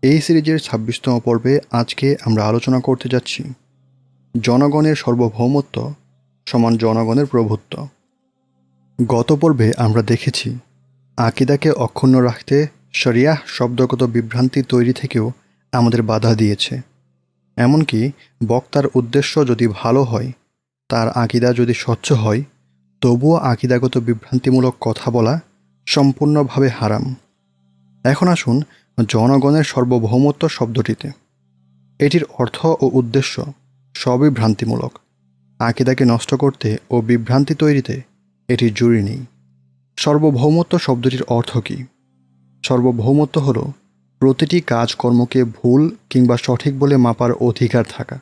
এই সিরিজের ২৬তম পর্বে আজকে আমরা আলোচনা করতে যাচ্ছি জনগণের সার্বভৌমত্ব সমান জনগণের প্রভুত্ব। গত পর্বে আমরা দেখেছি আকীদাকে অক্ষুণ্ণ রাখতে শরিয়াহ শব্দগত বিভ্রান্তি তৈরি থেকেও আমাদের বাধা দিয়েছে। এমনকি বক্তার উদ্দেশ্য যদি ভালো হয়, তার আকীদা যদি স্বচ্ছ হয়, তবুও আকীদাগত বিভ্রান্তিমূলক কথা বলা সম্পূর্ণভাবে হারাম। এখন আসুন জনগণের সার্বভৌমত্ব শব্দটিতে। এটির অর্থ ও উদ্দেশ্য সবই ভ্রান্তিমূলক। আকীদাকে নষ্ট করতে ও বিভ্রান্তি তৈরিতে এটির জুড়ি নেই। সার্বভৌমত্ব শব্দটির অর্থ কী? সার্বভৌমত্ব হল প্রতিটি কাজকর্মকে ভুল কিংবা সঠিক বলে মাপার অধিকার থাকা,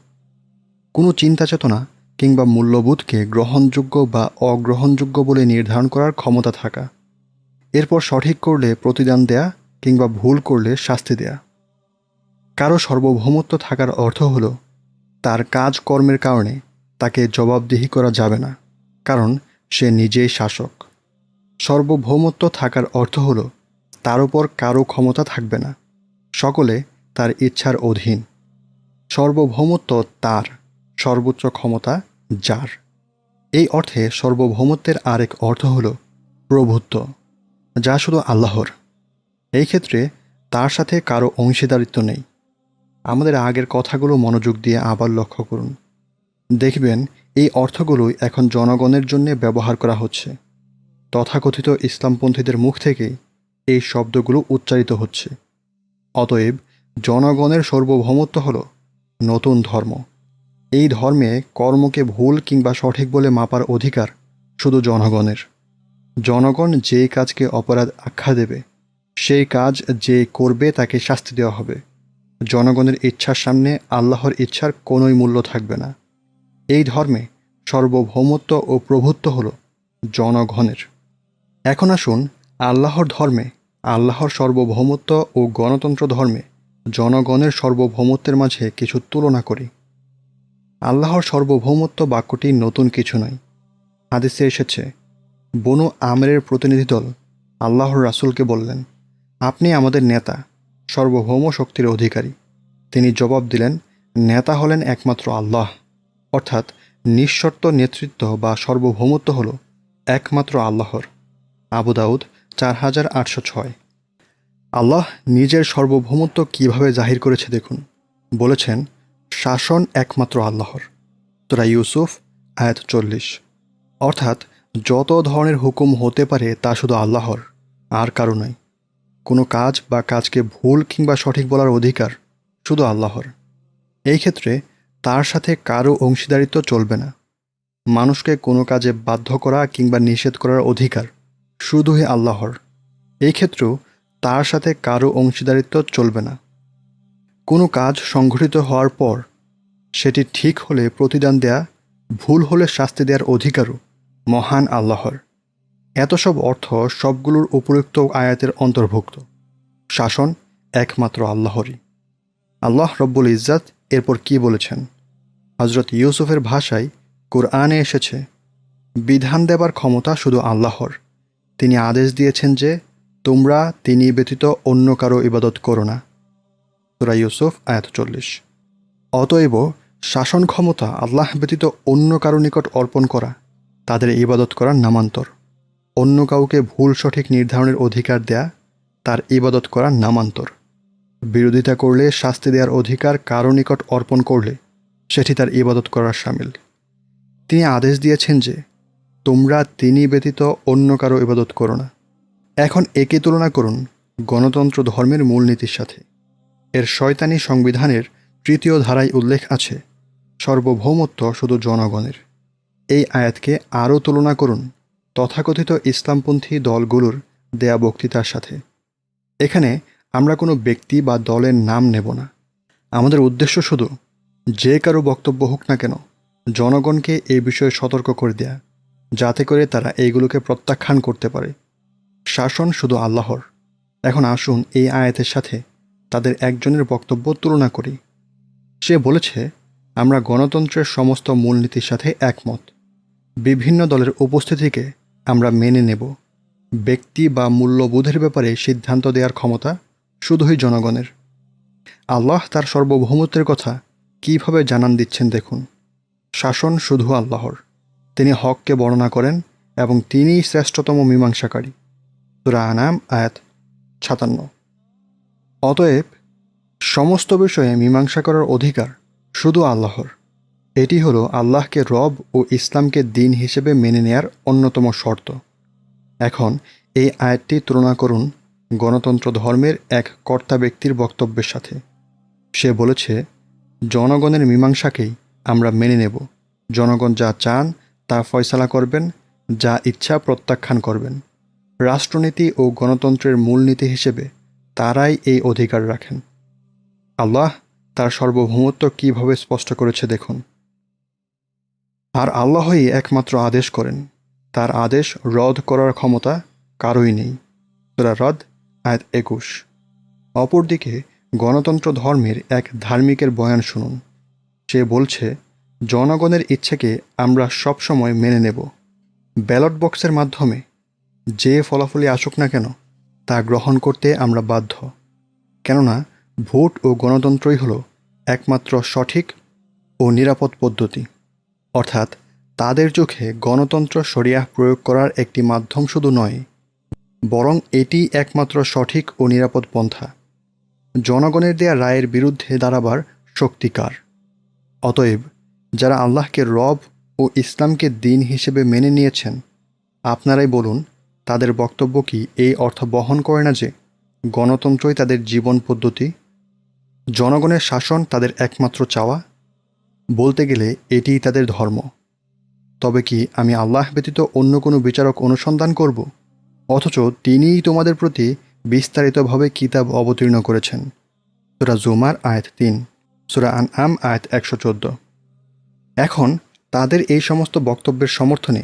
কোনো চিন্তা চেতনা কিংবা মূল্যবোধকে গ্রহণযোগ্য বা অগ্রহণযোগ্য বলে নির্ধারণ করার ক্ষমতা থাকা, এরপর সঠিক করলে প্রতিদান দেয়া কিংবা ভুল করলে শাস্তি দেয়া। কারো সার্বভৌমত্ব থাকার অর্থ হলো তার কাজকর্মের কারণে তাকে জবাবদিহি করা যাবে না, কারণ সে নিজেই শাসক। সার্বভৌমত্ব থাকার অর্থ হলো তার উপর কারো ক্ষমতা থাকবে না, সকলে তার ইচ্ছার অধীন। সার্বভৌমত্ব তার, সর্বোচ্চ ক্ষমতা যার। এই অর্থে সার্বভৌমত্বের আরেক অর্থ হলো প্রভুত্ব, যা শুধু আল্লাহর। এই ক্ষেত্রে তার সাথে কারো অংশীদারিত্ব নেই। আমাদের আগের কথাগুলো মনোযোগ দিয়ে আবার লক্ষ্য করুন, দেখবেন এই অর্থগুলোই এখন জনগণের জন্য ব্যবহার করা হচ্ছে। তথাকথিত ইসলামপন্থীদের মুখ থেকেই এই শব্দগুলো উচ্চারিত হচ্ছে। অতএব জনগণের সার্বভৌমত্ব হল নতুন ধর্ম। এই ধর্মে কর্মকে ভুল কিংবা সঠিক বলে মাপার অধিকার শুধু জনগণের। জনগণ যেই কাজকে অপরাধ আখ্যা দেবে, সেই কাজ যে করবে তাকে শাস্তি দেওয়া হবে। জনগণের ইচ্ছার সামনে আল্লাহর ইচ্ছার কোনোই মূল্য থাকবে না। এই ধর্মে সার্বভৌমত্ব ও প্রভুত্ব হল জনগণের। এখন আসুন আল্লাহর ধর্মে আল্লাহর সার্বভৌমত্ব ও গণতন্ত্র ধর্মে জনগণের সার্বভৌমত্বের মাঝে কিছু তুলনা করি। আল্লাহর সার্বভৌমত্ব বাক্যটি নতুন কিছু নয়। হাদিসে এসেছে, বনু আমরের প্রতিনিধি দল আল্লাহর রাসূলকে বললেন, আপনি আমাদের নেতা, সার্বভৌম শক্তির অধিকারী। তিনি জবাব দিলেন, নেতা হলেন একমাত্র আল্লাহ, অর্থাৎ নিঃশর্ত নেতৃত্ব বা সার্বভৌমত্ব হল একমাত্র আল্লাহর। আবু দাউদ 4806। আল্লাহ নিজের সার্বভৌমত্ব কিভাবে জাহির করেছে দেখুন। বলেছেন, শাসন একমাত্র আল্লাহর। সূরা ইউসুফ আয়াত 40। অর্থাৎ যত ধরনের হুকুম হতে পারে তা শুধু আল্লাহর, আর কারো নয়। কোনো কাজ বা কাজকে ভুল কিংবা সঠিক বলার অধিকার শুধু আল্লাহর। এই ক্ষেত্রে তার সাথে কারো অংশীদারিত্ব চলবে না। মানুষকে কোনো কাজে বাধ্য করা কিংবা নিষেধ করার অধিকার শুধুই আল্লাহর। এই ক্ষেত্রেও তার সাথে কারো অংশীদারিত্ব চলবে না। কোনো কাজ সংঘটিত হওয়ার পর সেটি ঠিক হলে প্রতিদান দেয়া, ভুল হলে শাস্তি দেওয়ার অধিকারও মহান আল্লাহর। এত সব অর্থ সবগুলোর উপরোক্ত আয়াতের অন্তর্ভুক্ত। শাসন একমাত্র আল্লাহরই। আল্লাহ রব্বুল ইজ্জাত এরপর কি বলেছেন? হযরত ইউসুফের ভাষায় কোরআনে এসেছে, বিধান দেবার ক্ষমতা শুধু আল্লাহর। তিনি আদেশ দিয়েছেন যে তোমরা তিনি ব্যতীত অন্য কারো ইবাদত করো না। সূরা ইউসুফ আয়াত 40। অতএব শাসন ক্ষমতা আল্লাহ ব্যতীত অন্য কারো নিকট অর্পণ করা তাদের ইবাদত করার নামান্তর। অন্য কাউকে ভুল সঠিক নির্ধারণের অধিকার দেয়া তার ইবাদত করার নামান্তর। বিরোধিতা করলে শাস্তি দেওয়ার অধিকার কারো নিকট অর্পণ করলে সেটি তার ইবাদত করার শামিল। তিনি আদেশ দিয়েছেন যে তোমরা তিনি ব্যতীত অন্য কারো ইবাদত করো না। এখন একে তুলনা করুন গণতন্ত্র ধর্মের মূলনীতির সাথে। এর শয়তানি সংবিধানের ৩য় ধারায় উল্লেখ আছে, সার্বভৌমত্ব শুধু জনগণের। এই আয়াতকে আরও তুলনা করুন তথাকথিত ইসলামপন্থী দলগুলোর দেয়া বক্তৃতার সাথে। এখানে আমরা কোনো ব্যক্তি বা দলের নাম নেব না। আমাদের উদ্দেশ্য শুধু যে কারো বক্তব্য হোক না কেন, জনগণকে এই বিষয়ে সতর্ক করে দেয়া, যাতে করে তারা এইগুলোকে প্রত্যাখ্যান করতে পারে। শাসন শুধু আল্লাহর। এখন আসুন এই আয়াতের সাথে তাদের একজনের বক্তব্য তুলনা করি। সে বলেছে, আমরা গণতন্ত্রের সমস্ত মূলনীতির সাথে একমত। বিভিন্ন দলের উপস্থিতিকে আমরা মেনে নেব। ব্যক্তি বা মূল্যবোধের ব্যাপারে সিদ্ধান্ত দেওয়ার ক্ষমতা শুধুই জনগণের। আল্লাহ তার সার্বভৌমত্বের কথা কিভাবে জানান দিচ্ছেন দেখুন। শাসন শুধু আল্লাহর। তিনি হককে বর্ণনা করেন এবং তিনিই শ্রেষ্ঠতম মীমাংসাকারী। সূরা আনাম আয়াত ৫৭। অতএব সমস্ত বিষয়ে মীমাংসা করার অধিকার শুধু আল্লাহর। এটি হলো আল্লাহকে রব ও ইসলামকে দিন হিসেবে মেনে নেয়ার অন্যতম শর্ত। এখন এই আয়াতটি তুলনা করুন গণতন্ত্র ধর্মের এক কর্তা ব্যক্তির বক্তব্যের সাথে। সে বলেছে, জনগণের মীমাংসাকেই আমরা মেনে নেব। জনগণ যা চান তা ফয়সালা করবেন, যা ইচ্ছা প্রত্যাখ্যান করবেন। রাষ্ট্রনীতি ও গণতন্ত্রের মূলনীতি হিসেবে তারাই এই অধিকার রাখেন। আল্লাহ তার সার্বভৌমত্ব কীভাবে স্পষ্ট করেছে দেখুন। আর আল্লাহই একমাত্র আদেশ করেন, তার আদেশ রদ করার ক্ষমতা কারোই নেই। সূরা রদ আয়াত ২১। অপরদিকে গণতন্ত্র ধর্মের এক ধার্মিকের বয়ান শুনুন। সে বলছে, জনগণের ইচ্ছেকে আমরা সবসময় মেনে নেব। ব্যালট বক্সের মাধ্যমে যে ফলাফলই আসুক না কেন তা গ্রহণ করতে আমরা বাধ্য। কেননা ভোট ও গণতন্ত্রই হলো একমাত্র সঠিক ও নিরাপদ পদ্ধতি। অর্থাৎ তাদের চোখে গণতন্ত্র শরিয়াহ প্রয়োগ করার একটি মাধ্যম শুধু নয়, বরং এটি একমাত্র সঠিক ও নিরাপদ পন্থা। জনগণের দেয়া রায়ের বিরুদ্ধে দাঁড়াবার শক্তিকার। অতএব যারা আল্লাহকে রব ও ইসলামকে দিন হিসেবে মেনে নিয়েছেন, আপনারাই বলুন তাদের বক্তব্য কি এই অর্থ বহন করে না যে গণতন্ত্রই তাদের জীবন পদ্ধতি, জনগণের শাসন তাদের একমাত্র চাওয়া? বলতে গেলে এটিই তাদের ধর্ম। তবে কি আমি আল্লাহ ব্যতীত অন্য কোনো বিচারক অনুসন্ধান করব? অথচ তিনিই তোমাদের প্রতি বিস্তারিতভাবে কিতাব অবতীর্ণ করেছেন। সূরা জুমার আয়াত ৩, সূরা আনআম আয়াত ১১৪। এখন তাদের এই সমস্ত বক্তব্যের সমর্থনে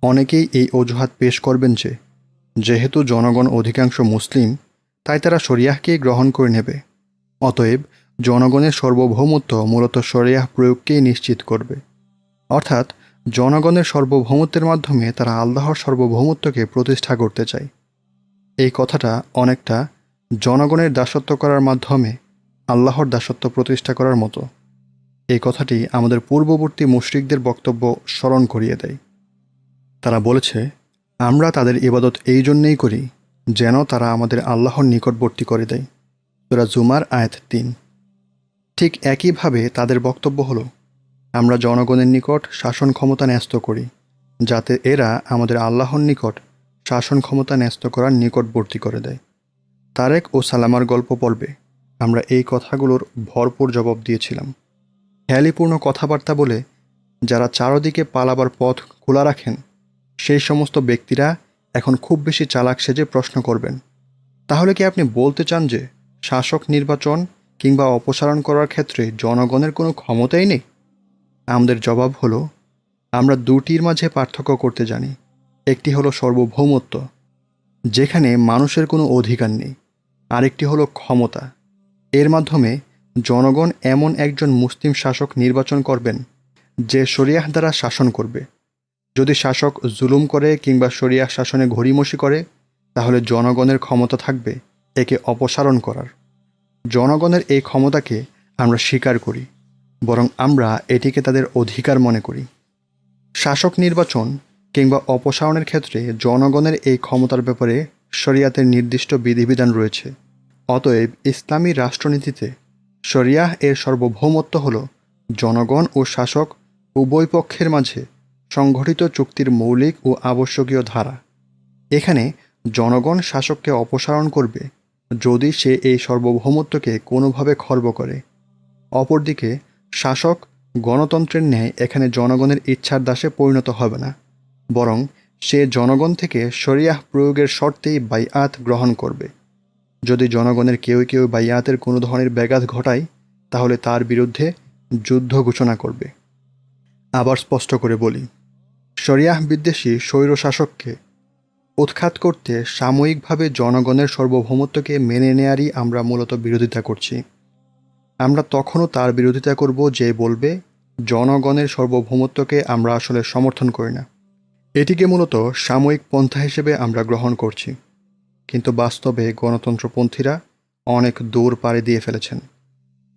অনেকেই এই অজুহাত পেশ করবেন যে যেহেতু জনগণ অধিকাংশ মুসলিম, তাই তারা শরিয়াহকেই গ্রহণ করে নেবে। অতএব জনগণের সার্বভৌমত্ব মূলত শরিয়াহ প্রয়োগকেই নিশ্চিত করবে। অর্থাৎ জনগণের সার্বভৌমত্বের মাধ্যমে তারা আল্লাহর সার্বভৌমত্বকে প্রতিষ্ঠা করতে চায়। এই কথাটা অনেকটা জনগণের দাসত্ব করার মাধ্যমে আল্লাহর দাসত্ব প্রতিষ্ঠা করার মতো। এই কথাটি আমাদের পূর্ববর্তী মুশরিকদের বক্তব্য স্মরণ করিয়ে দেয়। তারা বলেছে, আমরা তাদের ইবাদত এই জন্যেই করি যেন তারা আমাদের আল্লাহর নিকটবর্তী করে দেয়। সূরা জুমার আয়াত ৩। ঠিক একইভাবে তাদের বক্তব্য হলো, আমরা জনগণের নিকট শাসন ক্ষমতা ন্যস্ত করি যাতে এরা আমাদের আল্লাহর নিকট শাসন ক্ষমতা ন্যস্ত করার নিকটবর্তী করে দেয়। তারেক ও সালামার গল্প পর্বে আমরা এই কথাগুলোর ভরপুর জবাব দিয়েছিলাম। হেয়ালিপূর্ণ কথাবার্তা বলে যারা চারদিকে পালাবার পথ খোলা রাখেন, সেই সমস্ত ব্যক্তিরা এখন খুব বেশি চালাক সেজে প্রশ্ন করবেন, তাহলে কি আপনি বলতে চান যে শাসক নির্বাচন কিংবা অপসারণ করার ক্ষেত্রে জনগণের কোনো ক্ষমতাই নেই? আমাদের জবাব হলো, আমরা দুটির মাঝে পার্থক্য করতে জানি। একটি হলো সার্বভৌমত্ব, যেখানে মানুষের কোনো অধিকার নেই। আরেকটি হলো ক্ষমতা। এর মাধ্যমে জনগণ এমন একজন মুসলিম শাসক নির্বাচন করবেন যে শরিয়াহ দ্বারা শাসন করবে। যদি শাসক জুলুম করে কিংবা শরিয়াহ শাসনে ঘড়িমসি করে, তাহলে জনগণের ক্ষমতা থাকবে একে অপসারণ করার। জনগণের এই ক্ষমতাকে আমরা স্বীকার করি, বরং আমরা এটিকে তাদের অধিকার মনে করি। শাসক নির্বাচন কিংবা অপসারণের ক্ষেত্রে জনগণের এই ক্ষমতার ব্যাপারে শরিয়াতের নির্দিষ্ট বিধিবিধান রয়েছে। অতএব ইসলামী রাষ্ট্রনীতিতে শরিয়াহ এর সার্বভৌমত্ব হল জনগণ ও শাসক উভয় পক্ষের মাঝে সংগঠিত চুক্তির মৌলিক ও আবশ্যকীয় ধারা। এখানে জনগণ শাসককে অপসারণ করবে যদি সে এই সার্বভৌমত্বকে কোনোভাবে খর্ব করে। অপরদিকে শাসক গণতন্ত্রের ন্যায় এখানে জনগণের ইচ্ছার দাসে পরিণত হবে না, বরং সে জনগণ থেকে শরিয়াহ প্রয়োগের শর্তেই বাইআত গ্রহণ করবে। যদি জনগণের কেউ কেউ বাইআতের কোনো ধরনের ব্যাঘাত ঘটায়, তাহলে তার বিরুদ্ধে যুদ্ধ ঘোষণা করবে। আবার স্পষ্ট করে বলি, শরিয়াহ বিদ্বেষী স্বৈরশাসককে উৎখাত করতে সাময়িকভাবে জনগণের সার্বভৌমত্বকে মেনে নেয়ারই আমরা মূলত বিরোধিতা করছি। আমরা তখনও তার বিরোধিতা করব যে বলবে জনগণের সার্বভৌমত্বকে আমরা আসলে সমর্থন করি না, এটিকে মূলত সাময়িক পন্থা হিসেবে আমরা গ্রহণ করছি। কিন্তু বাস্তবে গণতন্ত্রপন্থীরা অনেক দূর পাড়ি দিয়ে ফেলেছেন।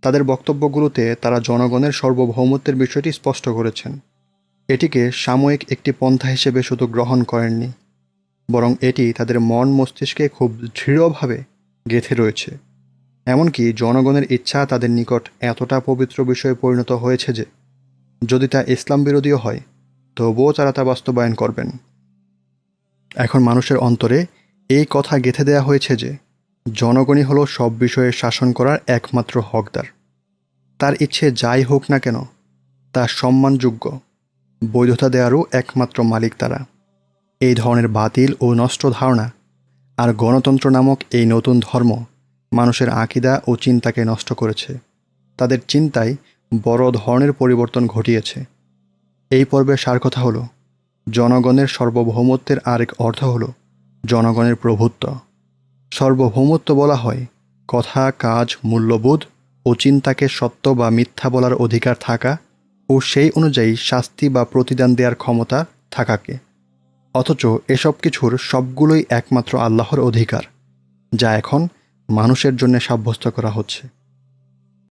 তাদের বক্তব্যগুলোতে তারা জনগণের সার্বভৌমত্বের বিষয়টি স্পষ্ট করেছেন। এটিকে সাময়িক একটি পন্থা হিসেবে শুধু গ্রহণ করেননি, বরং এটি তাদের মন মস্তিষ্কে খুব দৃঢ়ভাবে গেঁথে রয়েছে। এমনকি জনগণের ইচ্ছা তাদের নিকট এতটা পবিত্র বিষয়ে পরিণত হয়েছে যে যদি তা ইসলাম বিরোধীও হয় তবুও তারা তা বাস্তবায়ন করবেন। এখন মানুষের অন্তরে এই কথা গেঁথে দেওয়া হয়েছে যে জনগণই হলো সব বিষয়ে শাসন করার একমাত্র হকদার। তার ইচ্ছে যাই হোক না কেন তা সম্মানযোগ্য, বৈধতা দেওয়ারও একমাত্র মালিক তারা। এই ধরনের বাতিল ও নষ্ট ধারণা আর গণতন্ত্র নামক এই নতুন ধর্ম মানুষের আকিদা ও চিন্তাকে নষ্ট করেছে। তাদের চিন্তায় বড় ধরনের পরিবর্তন ঘটিয়েছে। এই পর্বের সার কথা হলো জনগণের সার্বভৌমত্বের আরেক অর্থ হলো জনগণের প্রভুত্ব। সার্বভৌমত্ব বলা হয় কথা, কাজ, মূল্যবোধ ও চিন্তাকে সত্য বা মিথ্যা বলার অধিকার থাকা ও সেই অনুযায়ী শাস্তি বা প্রতিদান দেওয়ার ক্ষমতা থাকাকে। অথচ এসব কিছুর সবগুলোই একমাত্র আল্লাহর অধিকার, যা এখন মানুষের জন্য সাব্যস্ত করা হচ্ছে।